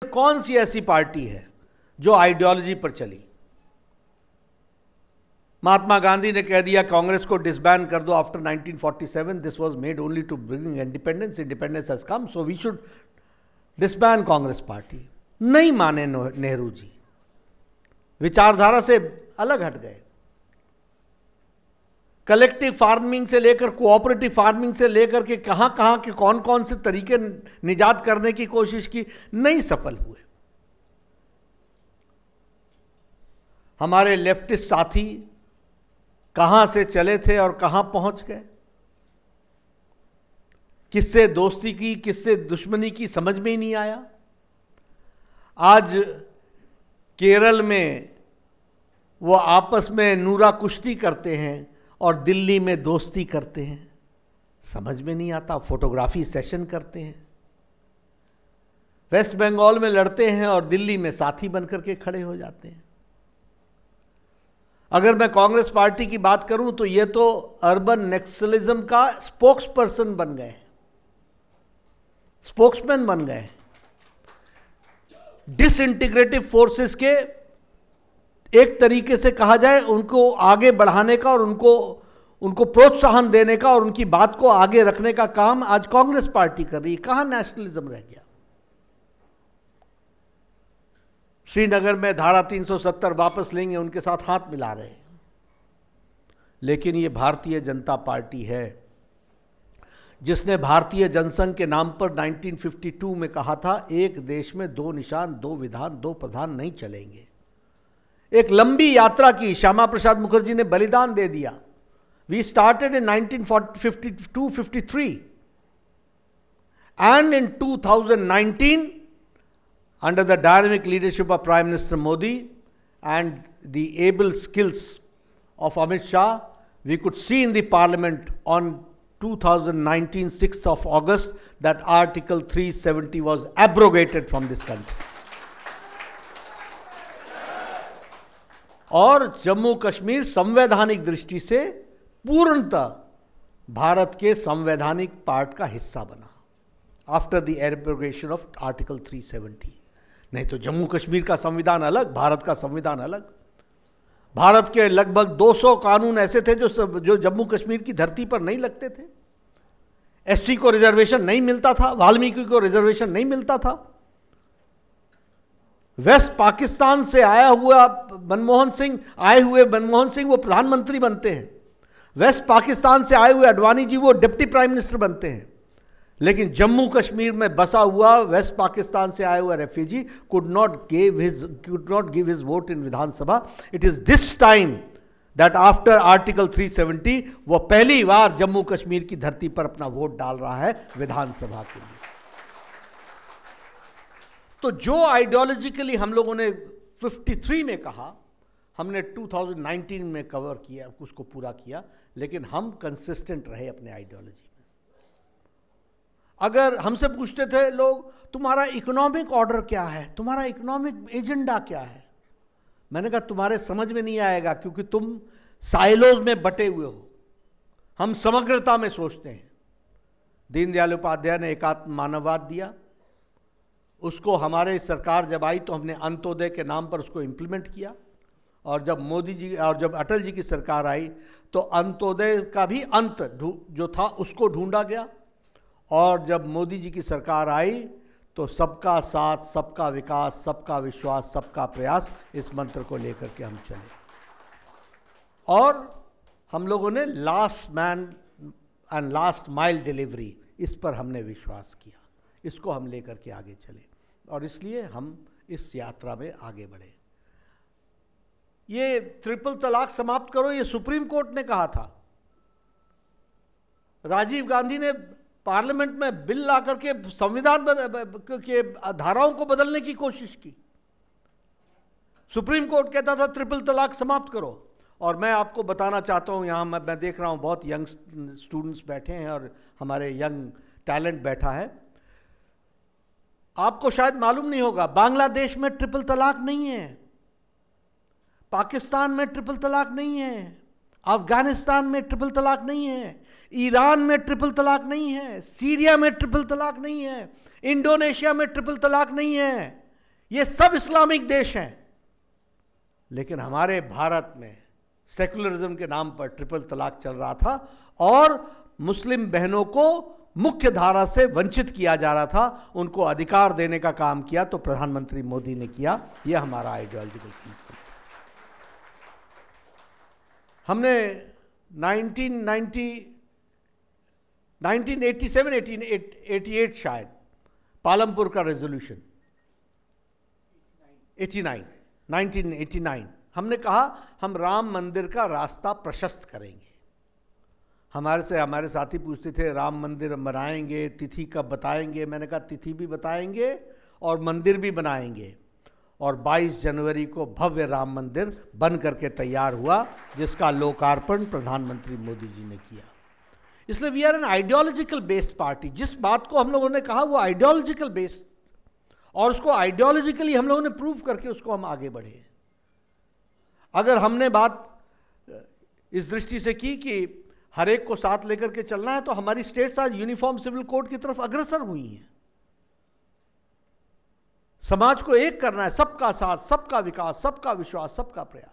कौन सी ऐसी पार्टी है जो आइडियोलॉजी पर चली? महात्मा गांधी ने कह दिया कांग्रेस को डिसबैन कर दो after 1947, this was made only to bring independence, independence has come so we should disband Congress party. नहीं माने नेहरू जी, विचारधारा से अलग हट गए। कलेक्टिव फार्मिंग से लेकर कोऑपरेटिव फार्मिंग से लेकर के कहां कहां के कौन कौन से तरीके निजात करने की कोशिश की, नहीं सफल हुए। हमारे लेफ्टिस्ट साथी कहां से चले थे और कहां पहुंच गए, किससे दोस्ती की किससे दुश्मनी की समझ में ही नहीं आया। आज केरल में वो आपस में नूरा कुश्ती करते हैं और दिल्ली में दोस्ती करते हैं, समझ में नहीं आता। फोटोग्राफी सेशन करते हैं, वेस्ट बंगाल में लड़ते हैं और दिल्ली में साथी बनकर के खड़े हो जाते हैं। अगर मैं कांग्रेस पार्टी की बात करूं तो ये तो अर्बन नेक्सलिज्म का स्पोक्स पर्सन बन गए हैं, स्पोक्समैन बन गए हैं। डिसइंटीग्रेटिव फोर्सेस के एक तरीके से कहा जाए उनको आगे बढ़ाने का और उनको प्रोत्साहन देने का और उनकी बात को आगे रखने का काम आज कांग्रेस पार्टी कर रही है। कहां नेशनलिज्म रह गया? श्रीनगर में धारा 370 वापस लेंगे, उनके साथ हाथ मिला रहे हैं। लेकिन ये भारतीय जनता पार्टी है जिसने भारतीय जनसंघ के नाम पर 1952 में कहा था एक देश में दो निशान, दो विधान, दो प्रधान नहीं चलेंगे। एक लंबी यात्रा की, श्यामा प्रसाद मुखर्जी ने बलिदान दे दिया। We started in 1952-53 and in 2019 under the dynamic leadership of Prime Minister Modi and the able skills of Amit Shah, we could see in the Parliament on 2019 6th of August that Article 370 was abrogated from this country. और जम्मू कश्मीर संवैधानिक दृष्टि से पूर्णतः भारत के संवैधानिक part का हिस्सा बना after the abrogation of article 370। नहीं तो जम्मू कश्मीर का संविधान अलग, भारत का संविधान अलग। भारत के लगभग 200 कानून ऐसे थे जो जम्मू कश्मीर की धरती पर नहीं लगते थे। एससी को रिजर्वेशन नहीं मिलता था, वाल्मीकि को रिजर्वेशन नहीं मिलता था। वेस्ट पाकिस्तान से आए हुए मनमोहन सिंह वो प्रधानमंत्री बनते हैं। वेस्ट पाकिस्तान से आए हुए अडवाणी जी वो डिप्टी प्राइम मिनिस्टर बनते हैं। लेकिन जम्मू कश्मीर में बसा हुआ वेस्ट पाकिस्तान से आया हुआ refugee could not give his vote in Vidhan Sabha. It is this time that after Article 370 वो पहली बार जम्मू कश्मीर की धरती पर अपना वोट डाल रहा है विधानसभा के लिए। तो जो आइडियोलॉजिकली हम लोगों ने 53 में कहा, हमने 2019 में कवर किया, उसको पूरा किया, लेकिन हम कंसिस्टेंट रहे अपने आइडियोलॉजी में। अगर हमसे पूछते थे लोग तुम्हारा इकोनॉमिक ऑर्डर क्या है, तुम्हारा इकोनॉमिक एजेंडा क्या है, मैंने कहा तुम्हारे समझ में नहीं आएगा क्योंकि तुम साइलोज में बटे हुए हो। हम समग्रता में सोचते हैं। दीनदयाल उपाध्याय ने एकात्म मानववाद दिया, उसको हमारे सरकार जब आई तो हमने अंत्योदय के नाम पर उसको इंप्लीमेंट किया। और जब मोदी जी और जब अटल जी की सरकार आई तो अंत्योदय का भी अंत जो था उसको ढूंढा गया। और जब मोदी जी की सरकार आई तो सबका साथ, सबका विकास, सबका विश्वास, सबका प्रयास, इस मंत्र को लेकर के हम चले। और हम लोगों ने last man and last mile delivery, इस पर हमने विश्वास किया, इसको हम लेकर के आगे चले और इसलिए हम इस यात्रा में आगे बढ़े। ये ट्रिपल तलाक समाप्त करो, ये सुप्रीम कोर्ट ने कहा था। राजीव गांधी ने पार्लियामेंट में बिल ला करके संविधान के धाराओं को बदलने की कोशिश की। सुप्रीम कोर्ट कहता था ट्रिपल तलाक समाप्त करो। और मैं आपको बताना चाहता हूं, यहां मैं देख रहा हूं बहुत यंग स्टूडेंट्स बैठे हैं और हमारे यंग टैलेंट बैठा है। आपको शायद मालूम नहीं होगा, बांग्लादेश में ट्रिपल तलाक नहीं है, पाकिस्तान में ट्रिपल तलाक नहीं है, अफगानिस्तान में ट्रिपल तलाक नहीं है, ईरान में ट्रिपल तलाक नहीं है, सीरिया में ट्रिपल तलाक नहीं है, इंडोनेशिया में ट्रिपल तलाक नहीं है। ये सब इस्लामिक देश हैं, लेकिन हमारे भारत में सेकुलरिज्म के नाम पर ट्रिपल तलाक चल रहा था और मुस्लिम बहनों को मुख्य धारा से वंचित किया जा रहा था। उनको अधिकार देने का काम किया तो प्रधानमंत्री मोदी ने किया। यह हमारा आइडियोलॉजिकल प्रिंसिपल। हमने 1987-88 शायद पालमपुर का रेजोल्यूशन 1989 हमने कहा हम राम मंदिर का रास्ता प्रशस्त करेंगे। हमारे साथी पूछते थे राम मंदिर बनाएंगे, तिथि कब बताएंगे? मैंने कहा तिथि भी बताएंगे और मंदिर भी बनाएंगे। और 22 जनवरी को भव्य राम मंदिर बन करके तैयार हुआ, जिसका लोकार्पण प्रधानमंत्री मोदी जी ने किया। इसलिए we are an ideological based party. जिस बात को हम लोगों ने कहा वो आइडियोलॉजिकल बेस्ड, और उसको आइडियोलॉजिकली हम लोगों ने प्रूव करके उसको हम आगे बढ़े। अगर हमने बात इस दृष्टि से की कि हर एक को साथ लेकर के चलना है, तो हमारी स्टेट्स आज यूनिफॉर्म सिविल कोड की तरफ अग्रसर हुई हैं। समाज को एक करना है, सबका साथ, सबका विकास, सबका विश्वास, सबका प्रयास।